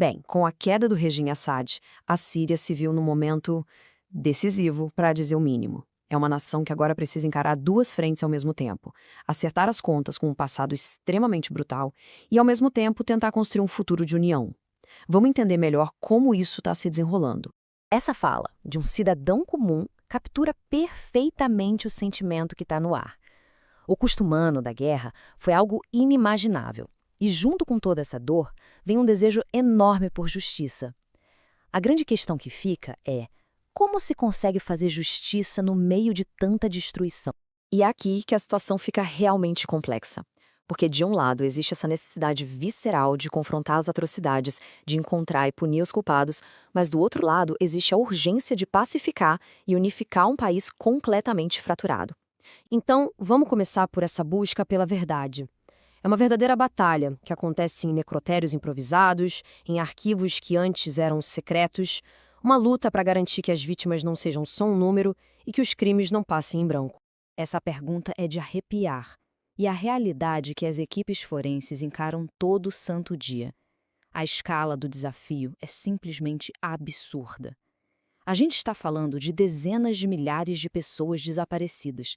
Bem, com a queda do regime Assad, a Síria se viu num momento decisivo, para dizer o mínimo. É uma nação que agora precisa encarar duas frentes ao mesmo tempo: acertar as contas com um passado extremamente brutal e, ao mesmo tempo, tentar construir um futuro de união. Vamos entender melhor como isso está se desenrolando. Essa fala de um cidadão comum captura perfeitamente o sentimento que está no ar. O custo humano da guerra foi algo inimaginável. E junto com toda essa dor, vem um desejo enorme por justiça. A grande questão que fica é: como se consegue fazer justiça no meio de tanta destruição? E é aqui que a situação fica realmente complexa. Porque, de um lado, existe essa necessidade visceral de confrontar as atrocidades, de encontrar e punir os culpados, mas, do outro lado, existe a urgência de pacificar e unificar um país completamente fraturado. Então, vamos começar por essa busca pela verdade. É uma verdadeira batalha que acontece em necrotérios improvisados, em arquivos que antes eram secretos, uma luta para garantir que as vítimas não sejam só um número e que os crimes não passem em branco. Essa pergunta é de arrepiar. E a realidade que as equipes forenses encaram todo santo dia. A escala do desafio é simplesmente absurda. A gente está falando de dezenas de milhares de pessoas desaparecidas.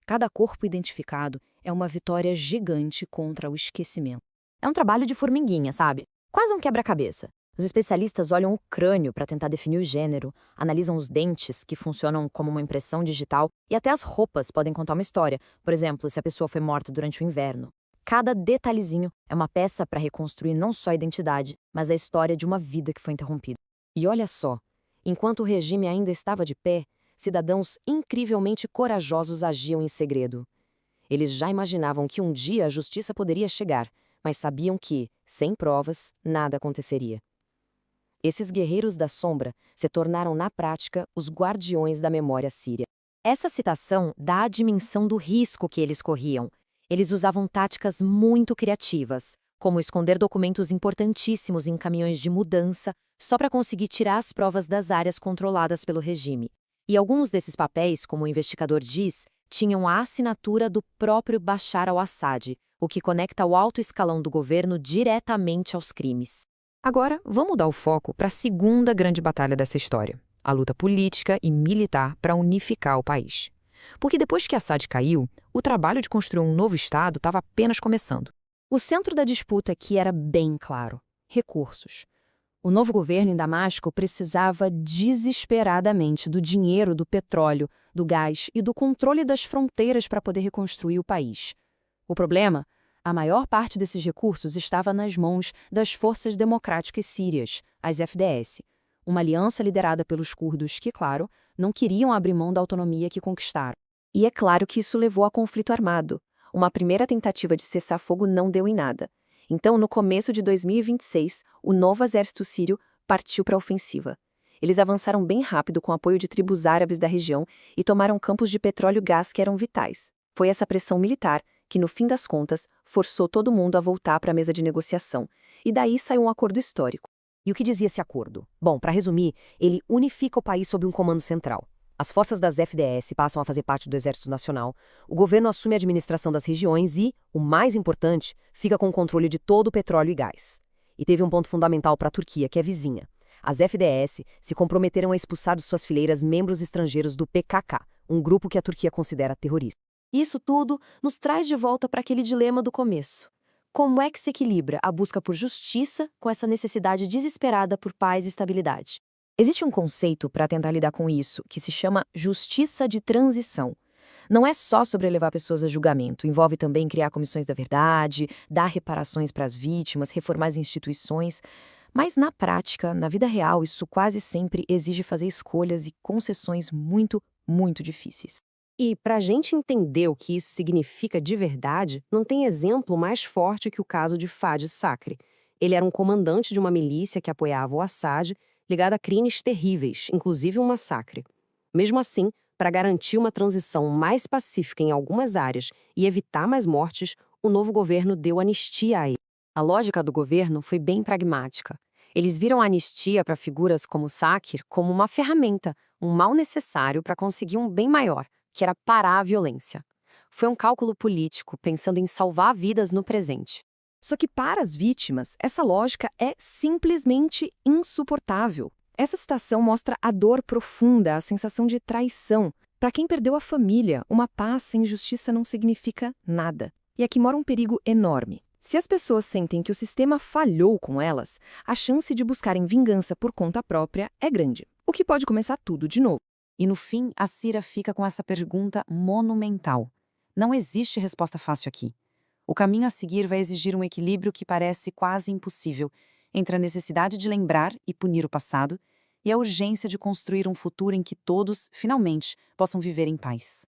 Cada corpo identificado é uma vitória gigante contra o esquecimento. É um trabalho de formiguinha, sabe? Quase um quebra-cabeça. Os especialistas olham o crânio para tentar definir o gênero, analisam os dentes, que funcionam como uma impressão digital, e até as roupas podem contar uma história. Por exemplo, se a pessoa foi morta durante o inverno. Cada detalhezinho é uma peça para reconstruir não só a identidade, mas a história de uma vida que foi interrompida. E olha só, enquanto o regime ainda estava de pé, cidadãos incrivelmente corajosos agiam em segredo. Eles já imaginavam que um dia a justiça poderia chegar, mas sabiam que, sem provas, nada aconteceria. Esses guerreiros da sombra se tornaram, na prática, os guardiões da memória síria. Essa citação dá a dimensão do risco que eles corriam. Eles usavam táticas muito criativas, como esconder documentos importantíssimos em caminhões de mudança, só para conseguir tirar as provas das áreas controladas pelo regime. E alguns desses papéis, como o investigador diz, tinham a assinatura do próprio Bashar al-Assad, o que conecta o alto escalão do governo diretamente aos crimes. Agora, vamos dar o foco para a segunda grande batalha dessa história, a luta política e militar para unificar o país. Porque depois que Assad caiu, o trabalho de construir um novo Estado estava apenas começando. O centro da disputa aqui era bem claro: recursos. O novo governo em Damasco precisava desesperadamente do dinheiro do petróleo, do gás e do controle das fronteiras para poder reconstruir o país. O problema? A maior parte desses recursos estava nas mãos das Forças Democráticas Sírias, as FDS, uma aliança liderada pelos curdos que, claro, não queriam abrir mão da autonomia que conquistaram. E é claro que isso levou a conflito armado. Uma primeira tentativa de cessar-fogo não deu em nada. Então, no começo de 2026, o novo exército sírio partiu para a ofensiva. Eles avançaram bem rápido com apoio de tribos árabes da região e tomaram campos de petróleo e gás que eram vitais. Foi essa pressão militar que, no fim das contas, forçou todo mundo a voltar para a mesa de negociação. E daí saiu um acordo histórico. E o que dizia esse acordo? Bom, para resumir, ele unifica o país sob um comando central. As forças das FDS passam a fazer parte do Exército Nacional, o governo assume a administração das regiões e, o mais importante, fica com o controle de todo o petróleo e gás. E teve um ponto fundamental para a Turquia, que é vizinha. As FDS se comprometeram a expulsar de suas fileiras membros estrangeiros do PKK, um grupo que a Turquia considera terrorista. Isso tudo nos traz de volta para aquele dilema do começo. Como é que se equilibra a busca por justiça com essa necessidade desesperada por paz e estabilidade? Existe um conceito para tentar lidar com isso, que se chama justiça de transição. Não é só sobre levar pessoas a julgamento, envolve também criar comissões da verdade, dar reparações para as vítimas, reformar as instituições. Mas na prática, na vida real, isso quase sempre exige fazer escolhas e concessões muito, muito difíceis. E para a gente entender o que isso significa de verdade, não tem exemplo mais forte que o caso de Fadi Sakri. Ele era um comandante de uma milícia que apoiava o Assad, ligada a crimes terríveis, inclusive um massacre. Mesmo assim, para garantir uma transição mais pacífica em algumas áreas e evitar mais mortes, o novo governo deu anistia a ele. A lógica do governo foi bem pragmática. Eles viram a anistia para figuras como Sakir como uma ferramenta, um mal necessário para conseguir um bem maior, que era parar a violência. Foi um cálculo político, pensando em salvar vidas no presente. Só que para as vítimas, essa lógica é simplesmente insuportável. Essa citação mostra a dor profunda, a sensação de traição. Para quem perdeu a família, uma paz sem justiça não significa nada. E aqui mora um perigo enorme. Se as pessoas sentem que o sistema falhou com elas, a chance de buscarem vingança por conta própria é grande, o que pode começar tudo de novo. E no fim, a Cira fica com essa pergunta monumental. Não existe resposta fácil aqui. O caminho a seguir vai exigir um equilíbrio que parece quase impossível entre a necessidade de lembrar e punir o passado e a urgência de construir um futuro em que todos, finalmente, possam viver em paz.